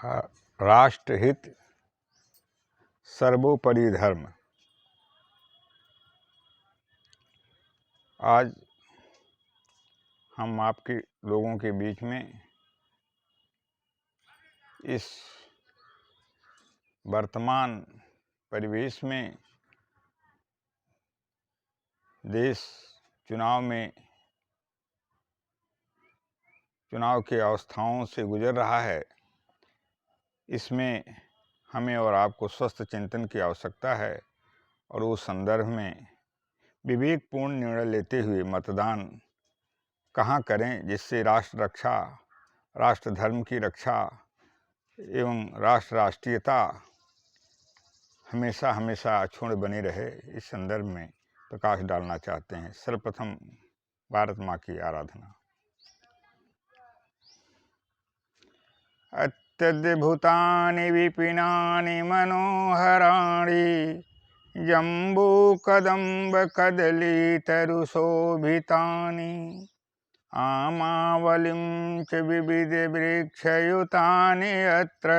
राष्ट्रहित सर्वोपरि धर्म। आज हम आपके लोगों के बीच में इस वर्तमान परिवेश में देश चुनाव के अवस्थाओं से गुजर रहा है। इसमें हमें और आपको स्वस्थ चिंतन की आवश्यकता है और उस संदर्भ में विवेकपूर्ण निर्णय लेते हुए मतदान कहाँ करें जिससे राष्ट्र रक्षा, राष्ट्र धर्म की रक्षा एवं राष्ट्रीयता हमेशा हमेशा अक्षुण्ण बनी रहे, इस संदर्भ में प्रकाश डालना चाहते हैं। सर्वप्रथम भारत माँ की आराधना। अत्यद्भुतानि विपिनानि मनोहराणि जम्बूकदम्बकदलीतरुशोभितानि आमावलिं च विविधवृक्षयुतानि अत्र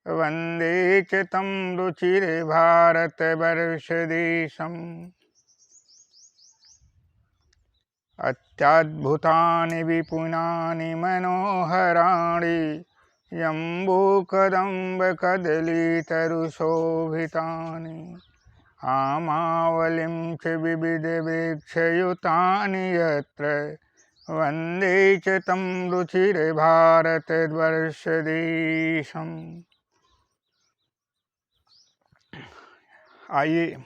वन्दे च तं रुचिरे भारतवर्षदेशम्। अत्यद्भुतानि विपुनानि मनोहराणि जम्बूकदम्बकदलीतरुशोभितानि आमावलिं च विविधवृक्षयुतानि यत्र वन्दे च तं रुचिरे भारतवर्षदेशम्। आइए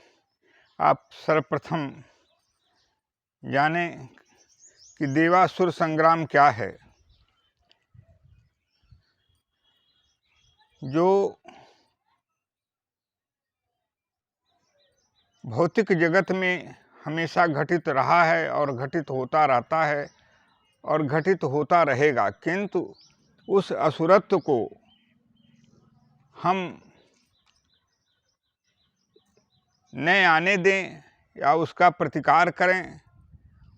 आप सर्वप्रथम जानें कि देवासुर संग्राम क्या है। जो भौतिक जगत में हमेशा घटित रहा है और घटित होता रहता है और घटित होता रहेगा, किंतु उस असुरत्व को हम न आने दें या उसका प्रतिकार करें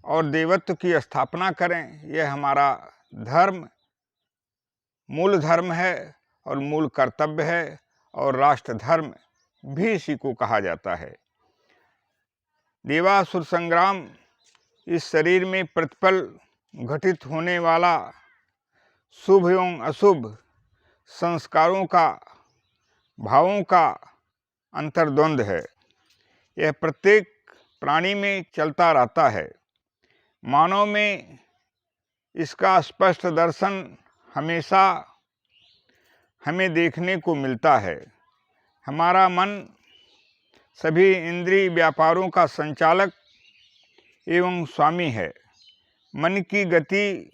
और देवत्व की स्थापना करें। यह हमारा धर्म, मूल धर्म है और मूल कर्तव्य है, और राष्ट्र धर्म भी इसी को कहा जाता है। देवासुर संग्राम इस शरीर में प्रतिपल घटित होने वाला शुभ एवं अशुभ संस्कारों का, भावों का अंतर्द्वंद है। यह प्रत्येक प्राणी में चलता रहता है। मानव में इसका स्पष्ट दर्शन हमेशा हमें देखने को मिलता है। हमारा मन सभी इंद्रिय व्यापारों का संचालक एवं स्वामी है। मन की गति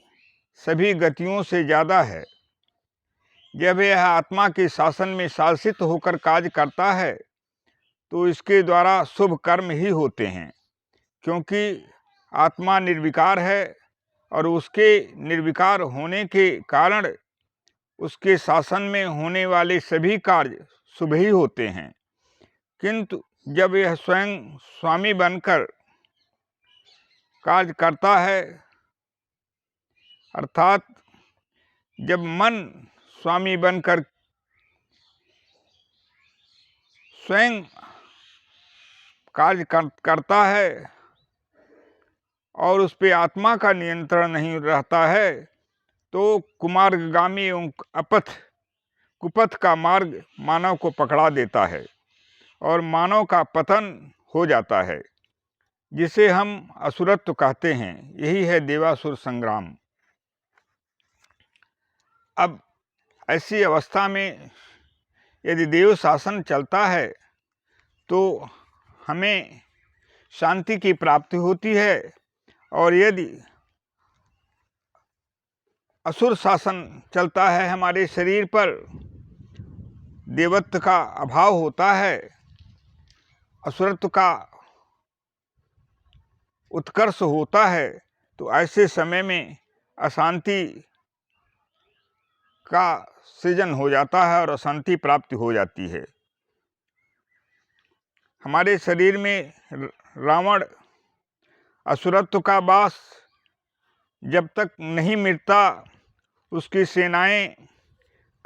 सभी गतियों से ज़्यादा है। जब यह आत्मा के शासन में शासित होकर कार्य करता है तो इसके द्वारा शुभ कर्म ही होते हैं, क्योंकि आत्मा निर्विकार है और उसके निर्विकार होने के कारण उसके शासन में होने वाले सभी कार्य शुभ ही होते हैं। किंतु जब यह स्वयं स्वामी बनकर कार्य करता है, अर्थात जब मन स्वामी बनकर स्वयं कार्य करता है और उस पर आत्मा का नियंत्रण नहीं रहता है, तो कुमार्गगामी एवं कुपथ का मार्ग मानव को पकड़ा देता है और मानव का पतन हो जाता है, जिसे हम असुरत्व कहते हैं। यही है देवासुर संग्राम। अब ऐसी अवस्था में यदि देव शासन चलता है तो हमें शांति की प्राप्ति होती है, और यदि असुर शासन चलता है हमारे शरीर पर, देवत्व का अभाव होता है, असुरत्व का उत्कर्ष होता है, तो ऐसे समय में अशांति का सृजन हो जाता है और अशांति प्राप्ति हो जाती है। हमारे शरीर में रावण असुरत्व का वास जब तक नहीं मिटता, उसकी सेनाएं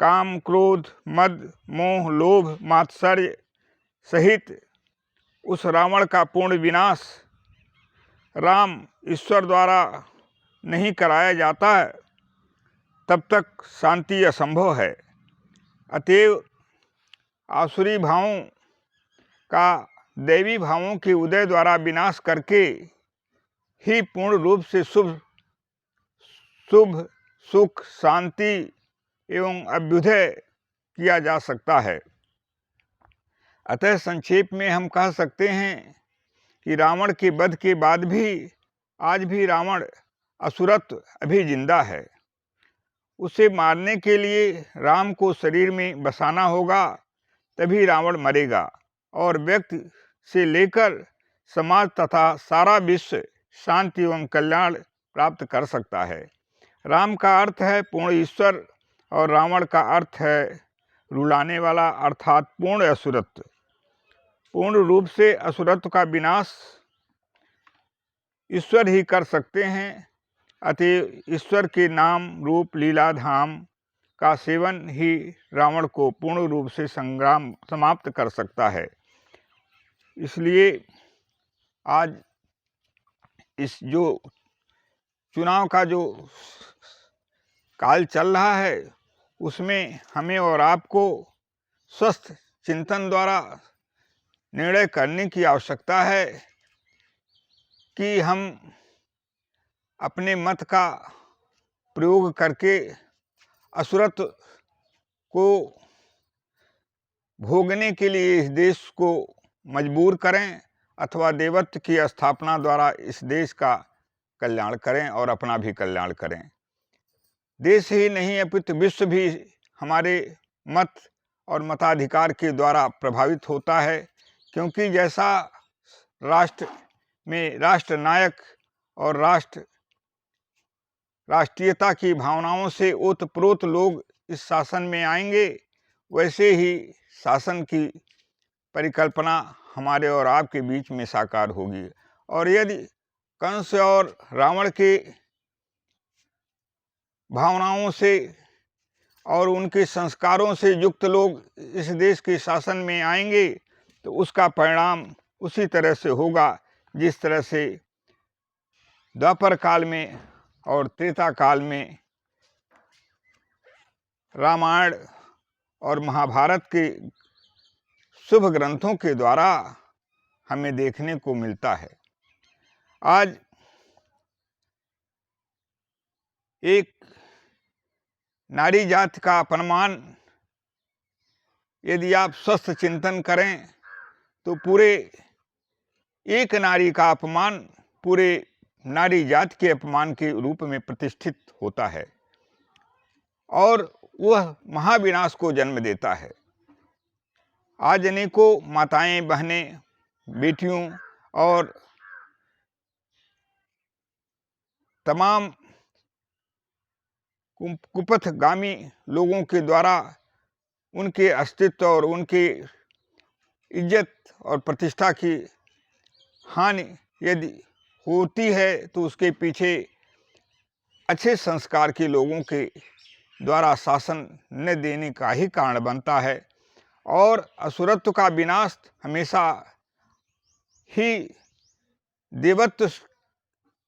काम, क्रोध, मद, मोह, लोभ, मात्सर्य सहित उस रावण का पूर्ण विनाश राम ईश्वर द्वारा नहीं कराया जाता है, तब तक शांति असंभव है। अतएव आसुरी भावों का दैवी भावों के उदय द्वारा विनाश करके ही पूर्ण रूप से शुभ सुख, शांति एवं अभ्युदय किया जा सकता है। अतः संक्षेप में हम कह सकते हैं कि रावण के वध के बाद भी आज भी रावण असुरत्व अभी जिंदा है। उसे मारने के लिए राम को शरीर में बसाना होगा, तभी रावण मरेगा और व्यक्ति से लेकर समाज तथा सारा विश्व शांति एवं कल्याण प्राप्त कर सकता है। राम का अर्थ है पूर्ण ईश्वर और रावण का अर्थ है रुलाने वाला, अर्थात पूर्ण असुरत्व। पूर्ण रूप से असुरत्व का विनाश ईश्वर ही कर सकते हैं। अतः ईश्वर के नाम, रूप, लीला, धाम का सेवन ही रावण को पूर्ण रूप से संग्राम समाप्त कर सकता है। इसलिए आज इस जो चुनाव का जो काल चल रहा है, उसमें हमें और आपको स्वस्थ चिंतन द्वारा निर्णय करने की आवश्यकता है कि हम अपने मत का प्रयोग करके असुरत्व को भोगने के लिए इस देश को मजबूर करें अथवा देवत्व की स्थापना द्वारा इस देश का कल्याण करें और अपना भी कल्याण करें। देश ही नहीं अपितु विश्व भी हमारे मत और मताधिकार के द्वारा प्रभावित होता है, क्योंकि जैसा राष्ट्र में राष्ट्र नायक और राष्ट्रीयता की भावनाओं से ओतप्रोत लोग इस शासन में आएंगे, वैसे ही शासन की परिकल्पना हमारे और आपके बीच में साकार होगी। और यदि कंस और रावण के भावनाओं से और उनके संस्कारों से युक्त लोग इस देश के शासन में आएंगे, तो उसका परिणाम उसी तरह से होगा जिस तरह से द्वापर काल में और त्रेता काल में रामायण और महाभारत के शुभ ग्रंथों के द्वारा हमें देखने को मिलता है। आज एक नारी जाति का अपमान यदि आप स्वस्थ चिंतन करें तो पूरे एक नारी का अपमान पूरे नारी जाति के अपमान के रूप में प्रतिष्ठित होता है और वह महाविनाश को जन्म देता है। आज अनेकों माताएं, बहनें, बेटियों और तमाम कुपथगामी लोगों के द्वारा उनके अस्तित्व और उनकी इज्जत और प्रतिष्ठा की हानि यदि होती है तो उसके पीछे अच्छे संस्कार के लोगों के द्वारा शासन न देने का ही कारण बनता है। और असुरत्व का विनाश हमेशा ही देवत्व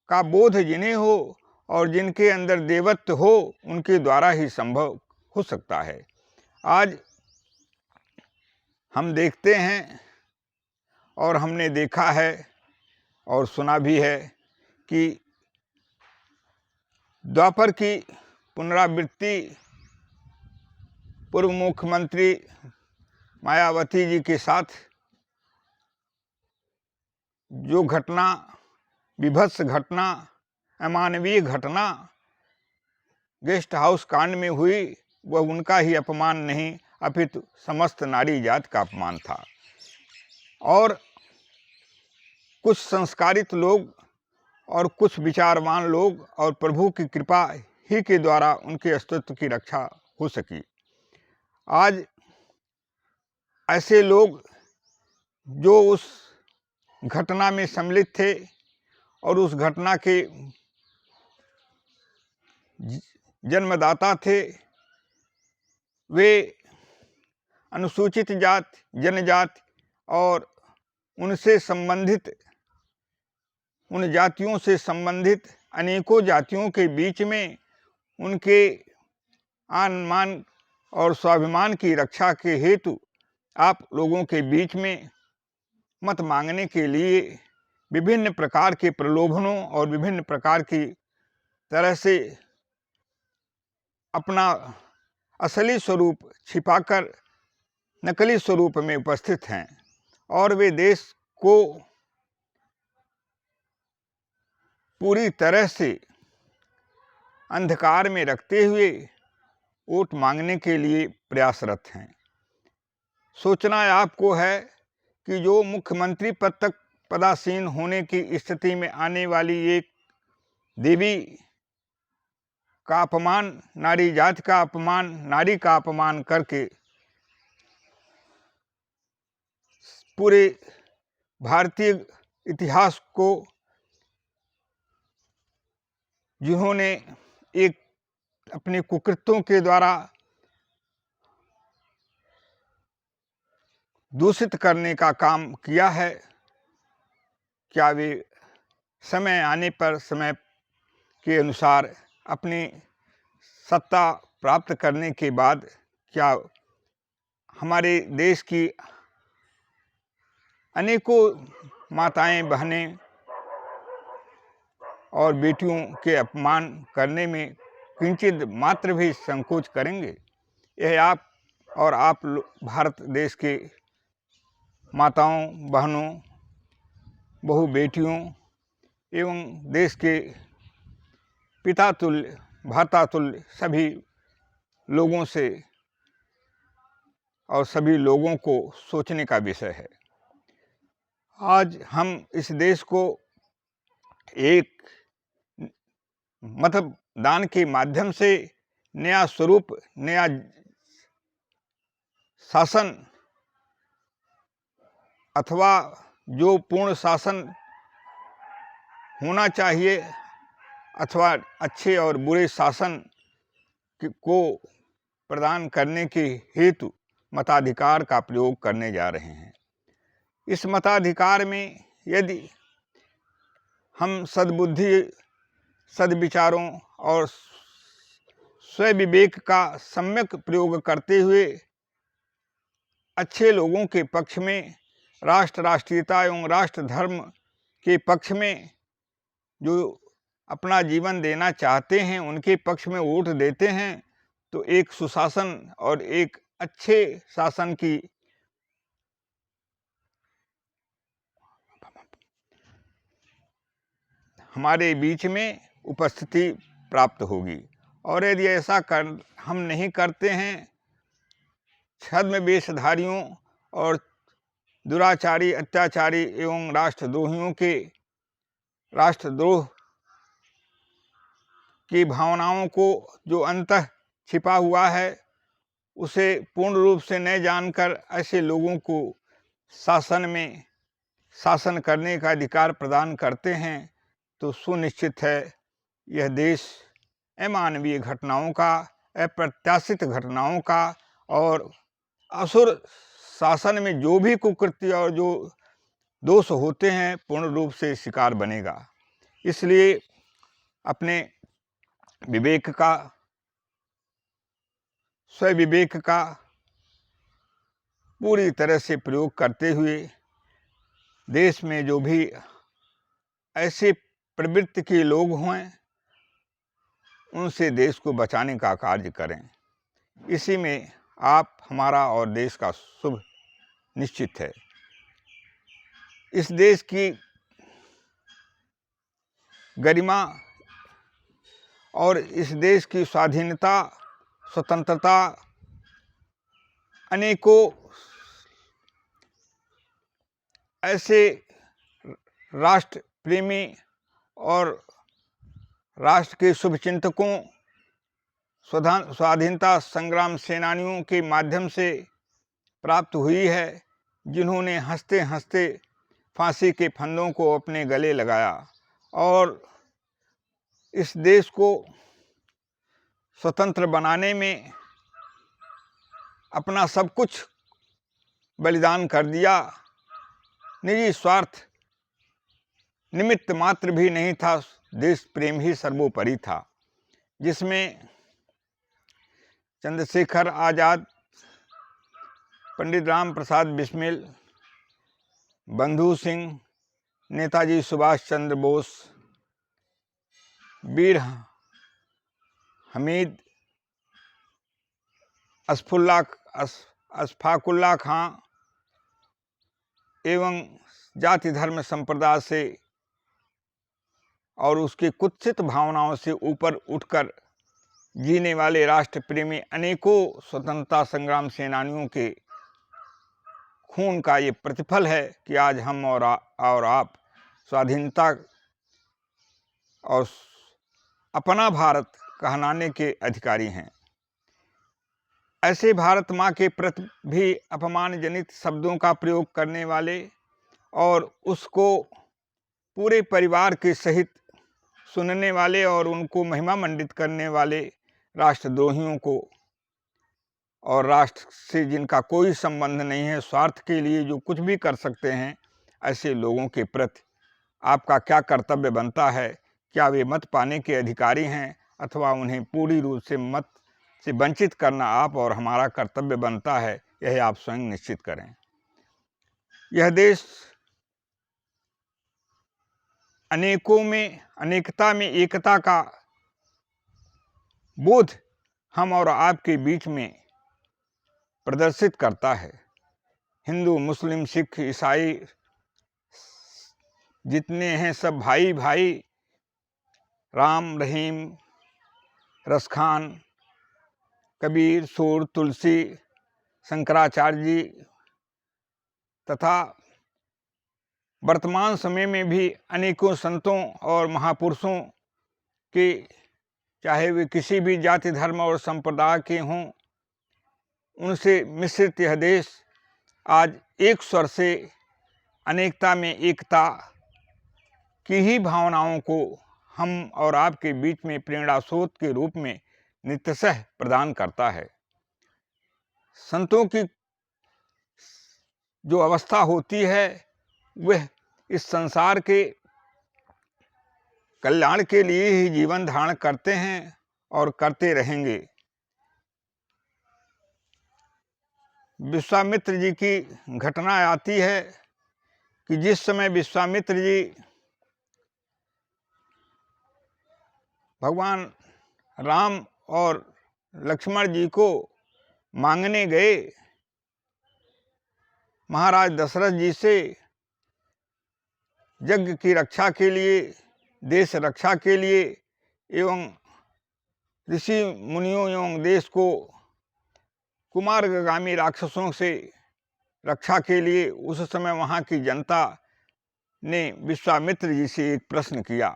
का बोध जिन्हें हो और जिनके अंदर देवत्व हो उनके द्वारा ही संभव हो सकता है। आज हम देखते हैं और हमने देखा है और सुना भी है कि द्वापर की पुनरावृत्ति पूर्व मुख्यमंत्री मायावती जी के साथ जो घटना, विभत्स घटना, अमानवीय घटना गेस्ट हाउस कांड में हुई, वह उनका ही अपमान नहीं अपितु समस्त नारी जाति का अपमान था। और कुछ संस्कारित लोग और कुछ विचारवान लोग और प्रभु की कृपा ही के द्वारा उनके अस्तित्व की रक्षा हो सकी। आज ऐसे लोग जो उस घटना में सम्मिलित थे और उस घटना के जन्मदाता थे, वे अनुसूचित जाति, जनजाति और उनसे संबंधित, उन जातियों से संबंधित अनेकों जातियों के बीच में उनके आन मान और स्वाभिमान की रक्षा के हेतु आप लोगों के बीच में मत मांगने के लिए विभिन्न प्रकार के प्रलोभनों और विभिन्न प्रकार की तरह से अपना असली स्वरूप छिपाकर नकली स्वरूप में उपस्थित हैं और वे देश को पूरी तरह से अंधकार में रखते हुए वोट मांगने के लिए प्रयासरत हैं। सोचना आपको है कि जो मुख्यमंत्री पद तक पदासीन होने की स्थिति में आने वाली एक देवी का अपमान, नारी जाति का अपमान, नारी का अपमान करके पूरे भारतीय इतिहास को जिन्होंने एक अपने कुकृत्यों के द्वारा दूषित करने का काम किया है, क्या वे समय आने पर समय के अनुसार अपनी सत्ता प्राप्त करने के बाद क्या हमारे देश की अनेकों माताएं, बहनें और बेटियों के अपमान करने में किंचित मात्र भी संकोच करेंगे? यह आप और आप भारत देश के माताओं, बहनों, बहु बेटियों एवं देश के पिता तुल्य, भ्राता तुल्य सभी लोगों से और सभी लोगों को सोचने का विषय है। आज हम इस देश को एक मतदान के माध्यम से नया स्वरूप, नया शासन अथवा जो पूर्ण शासन होना चाहिए अथवा अच्छे और बुरे शासन को प्रदान करने के हेतु मताधिकार का प्रयोग करने जा रहे हैं। इस मताधिकार में यदि हम सद्बुद्धि, सद्विचारों और स्वविवेक का सम्यक प्रयोग करते हुए अच्छे लोगों के पक्ष में, राष्ट्र, राष्ट्रीयता एवं राष्ट्र धर्म के पक्ष में जो अपना जीवन देना चाहते हैं, उनके पक्ष में वोट देते हैं, तो एक सुशासन और एक अच्छे शासन की हमारे बीच में उपस्थिति प्राप्त होगी। और यदि ऐसा हम नहीं करते हैं, छद्म वेशधारियों और दुराचारी, अत्याचारी एवं राष्ट्रद्रोहियों के राष्ट्रद्रोह की भावनाओं को जो अंतः छिपा हुआ है उसे पूर्ण रूप से न जानकर ऐसे लोगों को शासन में शासन करने का अधिकार प्रदान करते हैं, तो सुनिश्चित है यह देश अमानवीय घटनाओं का, अप्रत्याशित घटनाओं का और असुर शासन में जो भी कुकृत्य और जो दोष होते हैं पूर्ण रूप से शिकार बनेगा। इसलिए अपने विवेक का, स्वविवेक का पूरी तरह से प्रयोग करते हुए देश में जो भी ऐसे प्रवृत्ति के लोग हों उनसे देश को बचाने का कार्य करें। इसी में आप, हमारा और देश का शुभ निश्चित है। इस देश की गरिमा और इस देश की स्वाधीनता, स्वतंत्रता अनेकों ऐसे राष्ट्र प्रेमी और राष्ट्र के शुभचिंतकों, स्वाधीनता संग्राम सेनानियों के माध्यम से प्राप्त हुई है, जिन्होंने हंसते हंसते फांसी के फंदों को अपने गले लगाया और इस देश को स्वतंत्र बनाने में अपना सब कुछ बलिदान कर दिया। निजी स्वार्थ निमित्त मात्र भी नहीं था, देश प्रेम ही सर्वोपरि था, जिसमें चंद्रशेखर आज़ाद, पंडित राम प्रसाद बिस्मिल, बंधु सिंह, नेताजी सुभाष चंद्र बोस, वीर हमीद, अशफाकुल्ला खां एवं जाति धर्म संप्रदाय से और उसके कुत्सित भावनाओं से ऊपर उठकर जीने वाले राष्ट्र प्रेमी अनेकों स्वतंत्रता संग्राम सेनानियों के खून का ये प्रतिफल है कि आज हम और आप स्वाधीनता और अपना भारत कहलाने के अधिकारी हैं। ऐसे भारत माँ के प्रति भी अपमानजनित शब्दों का प्रयोग करने वाले और उसको पूरे परिवार के सहित सुनने वाले और उनको महिमा मंडित करने वाले राष्ट्रद्रोहियों को और राष्ट्र से जिनका कोई संबंध नहीं है, स्वार्थ के लिए जो कुछ भी कर सकते हैं, ऐसे लोगों के प्रति आपका क्या कर्तव्य बनता है? क्या वे मत पाने के अधिकारी हैं अथवा उन्हें पूरी रूप से मत से वंचित करना आप और हमारा कर्तव्य बनता है? यह आप स्वयं निश्चित करें। यह देश अनेकों में अनेकता में एकता का बोध हम और आपके बीच में प्रदर्शित करता है। हिंदू, मुस्लिम, सिख, ईसाई जितने हैं सब भाई भाई, राम, रहीम, रसखान, कबीर, सूर, तुलसी, शंकराचार्य जी तथा वर्तमान समय में भी अनेकों संतों और महापुरुषों के, चाहे वे किसी भी जाति धर्म और संप्रदाय के हों, उनसे मिश्रित यह देश आज एक स्वर से अनेकता में एकता की ही भावनाओं को हम और आपके बीच में प्रेरणा स्रोत के रूप में नित्यशः प्रदान करता है। संतों की जो अवस्था होती है वह इस संसार के कल्याण के लिए ही जीवन धारण करते हैं और करते रहेंगे। विश्वामित्र जी की घटना आती है कि जिस समय विश्वामित्र जी भगवान राम और लक्ष्मण जी को मांगने गए महाराज दशरथ जी से, यज्ञ की रक्षा के लिए, देश रक्षा के लिए एवं ऋषि मुनियों एवं देश को कुमार्गामी राक्षसों से रक्षा के लिए, उस समय वहाँ की जनता ने विश्वामित्र जी से एक प्रश्न किया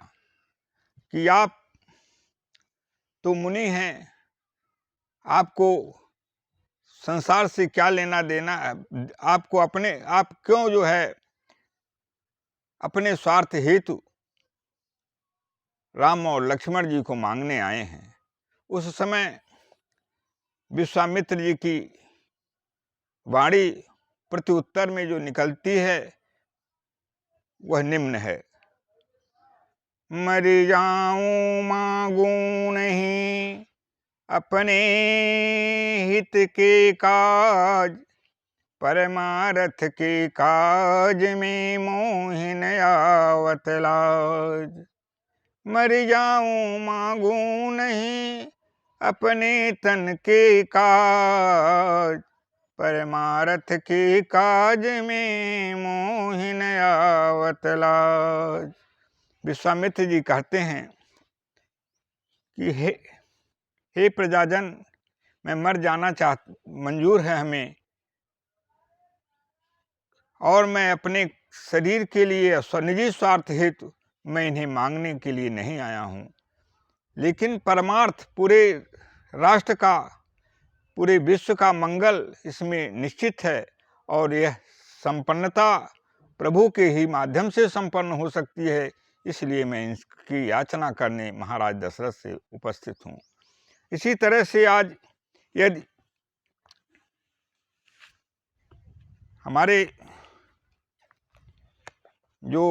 कि आप तो मुनि हैं, आपको संसार से क्या लेना देना है? आपको आप क्यों जो है अपने स्वार्थ हेतु राम और लक्ष्मण जी को मांगने आए हैं? उस समय विश्वामित्र जी की वाणी प्रत्युत्तर में जो निकलती है वह निम्न है। मर जाऊं मांगूं नहीं अपने हित के काज, परमारथ के काज में मोहि न आवत लाज। मर जाऊं मांगूं नहीं अपने तन के काज, परमारथ के काज में मोहि न आवत लाज। विश्वामित्र जी कहते हैं कि हे प्रजाजन, मैं मर जाना मंजूर है हमें, और मैं अपने शरीर के लिए निजी स्वार्थ हेतु मैं इन्हें मांगने के लिए नहीं आया हूँ, लेकिन परमार्थ पूरे राष्ट्र का, पूरे विश्व का मंगल इसमें निश्चित है और यह संपन्नता प्रभु के ही माध्यम से संपन्न हो सकती है। इसलिए मैं इसकी याचना करने महाराज दशरथ से उपस्थित हूँ। इसी तरह से आज यदि हमारे जो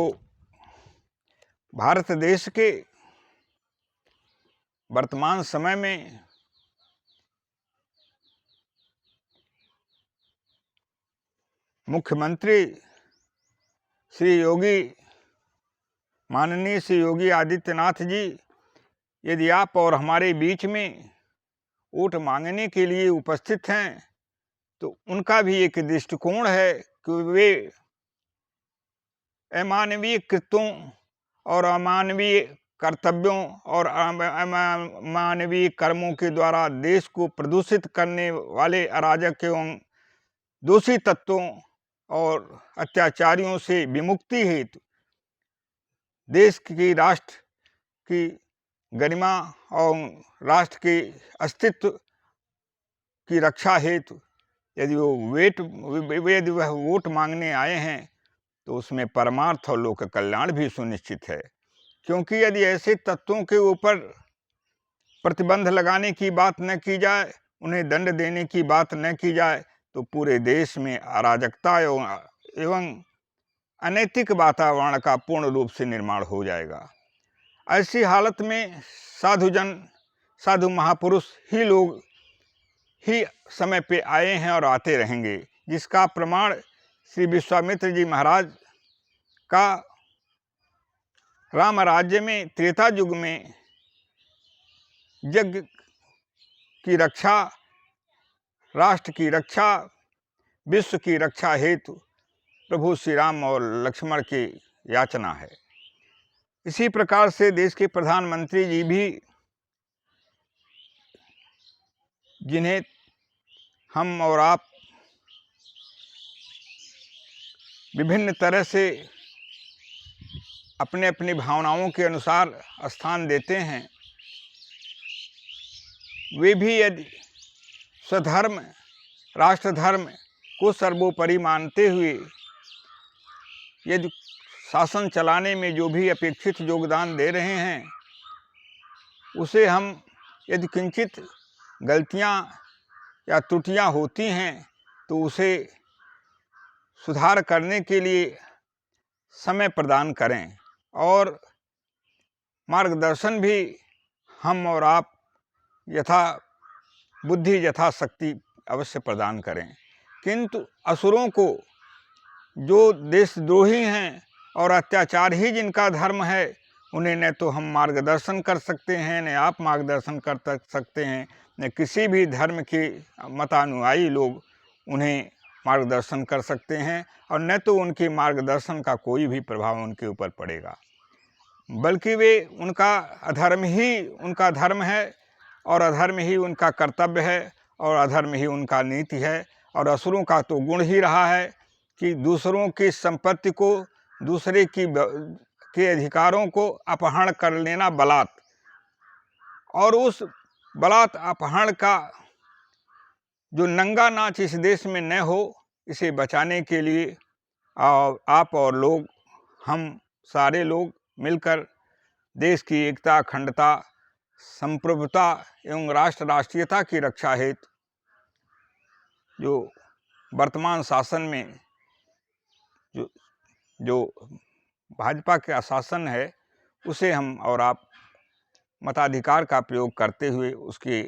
भारत देश के वर्तमान समय में मुख्यमंत्री माननीय श्री योगी आदित्यनाथ जी यदि आप और हमारे बीच में वोट मांगने के लिए उपस्थित हैं, तो उनका भी एक दृष्टिकोण है कि वे अमानवीय कृत्यों और अमानवीय कर्तव्यों और अमानवीय कर्मों के द्वारा देश को प्रदूषित करने वाले अराजक एवं दोषी तत्वों और अत्याचारियों से विमुक्ति हेतु देश की, राष्ट्र की गरिमा और राष्ट्र के अस्तित्व की रक्षा हेतु यदि वह वोट मांगने आए हैं, तो उसमें परमार्थ और लोक कल्याण भी सुनिश्चित है। क्योंकि यदि ऐसे तत्वों के ऊपर प्रतिबंध लगाने की बात न की जाए, उन्हें दंड देने की बात न की जाए, तो पूरे देश में अराजकता एवं अनैतिक वातावरण का पूर्ण रूप से निर्माण हो जाएगा। ऐसी हालत में साधु महापुरुष ही लोग ही समय पे आए हैं और आते रहेंगे, जिसका प्रमाण श्री विश्वामित्र जी महाराज का राम राज्य में त्रेता युग में यज्ञ की रक्षा, राष्ट्र की रक्षा, विश्व की रक्षा हेतु प्रभु श्री राम और लक्ष्मण की याचना है। इसी प्रकार से देश के प्रधानमंत्री जी भी, जिन्हें हम और आप विभिन्न तरह से अपने अपनी भावनाओं के अनुसार स्थान देते हैं, वे भी यदि स्वधर्म, राष्ट्र धर्म को सर्वोपरि मानते हुए यदि शासन चलाने में जो भी अपेक्षित योगदान दे रहे हैं, उसे हम यदि किंचित गलतियां या त्रुटियां होती हैं तो उसे सुधार करने के लिए समय प्रदान करें और मार्गदर्शन भी हम और आप यथा बुद्धि यथाशक्ति अवश्य प्रदान करें। किंतु असुरों को, जो देशद्रोही हैं और अत्याचार ही जिनका धर्म है, उन्हें न तो हम मार्गदर्शन कर सकते हैं, न आप मार्गदर्शन कर सकते हैं, न किसी भी धर्म के मतानुयायी लोग उन्हें मार्गदर्शन कर सकते हैं, और न तो उनके मार्गदर्शन का कोई भी प्रभाव उनके ऊपर पड़ेगा, बल्कि वे उनका अधर्म ही उनका धर्म है और अधर्म ही उनका कर्तव्य है और अधर्म ही उनका नीति है। और असुरों का तो गुण ही रहा है कि दूसरों की संपत्ति को, दूसरे के अधिकारों को अपहरण कर लेना बलात्, और उस बलात् अपहरण का जो नंगा नाच इस देश में न हो, इसे बचाने के लिए आप और लोग, हम सारे लोग मिलकर देश की एकता, अखंडता, संप्रभुता एवं राष्ट्रीयता की रक्षा हेतु जो वर्तमान शासन में जो भाजपा का शासन है, उसे हम और आप मताधिकार का प्रयोग करते हुए उसकी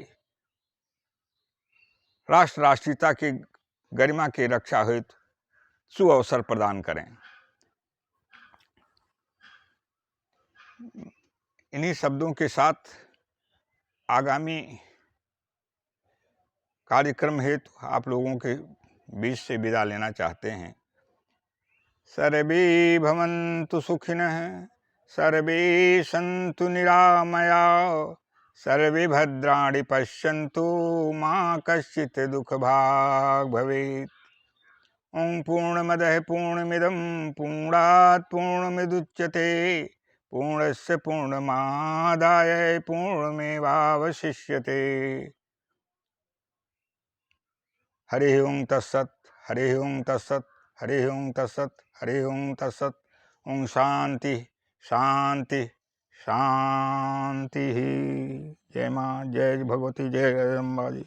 राष्ट्रीयता की गरिमा की रक्षा हेतु सुअवसर प्रदान करें। इन्हीं शब्दों के साथ आगामी कार्यक्रम हेतु आप लोगों के बीच से विदा लेना चाहते हैं। सर्वे भवन्तु सुखिनः, सर्वे सन्तु निरामयाः, सर्वे भद्राणि पश्यन्तु मा कश्चित् दुःखभाग् भवेत्। ओं पूर्णमदः पूर्णमिदं पूर्णात् पूर्णमुदच्यते पूर्णस्य पूर्णमादाय पूर्णमेवावशिष्यते। हरि ओं तत्सत्, हरि ओं तत्सत्, हरि ओं तत्सत्, हरि ओं तत्सत्। ओं शांति शांति शांति। जय माँ, जय भगवती, जय अम्बा जी।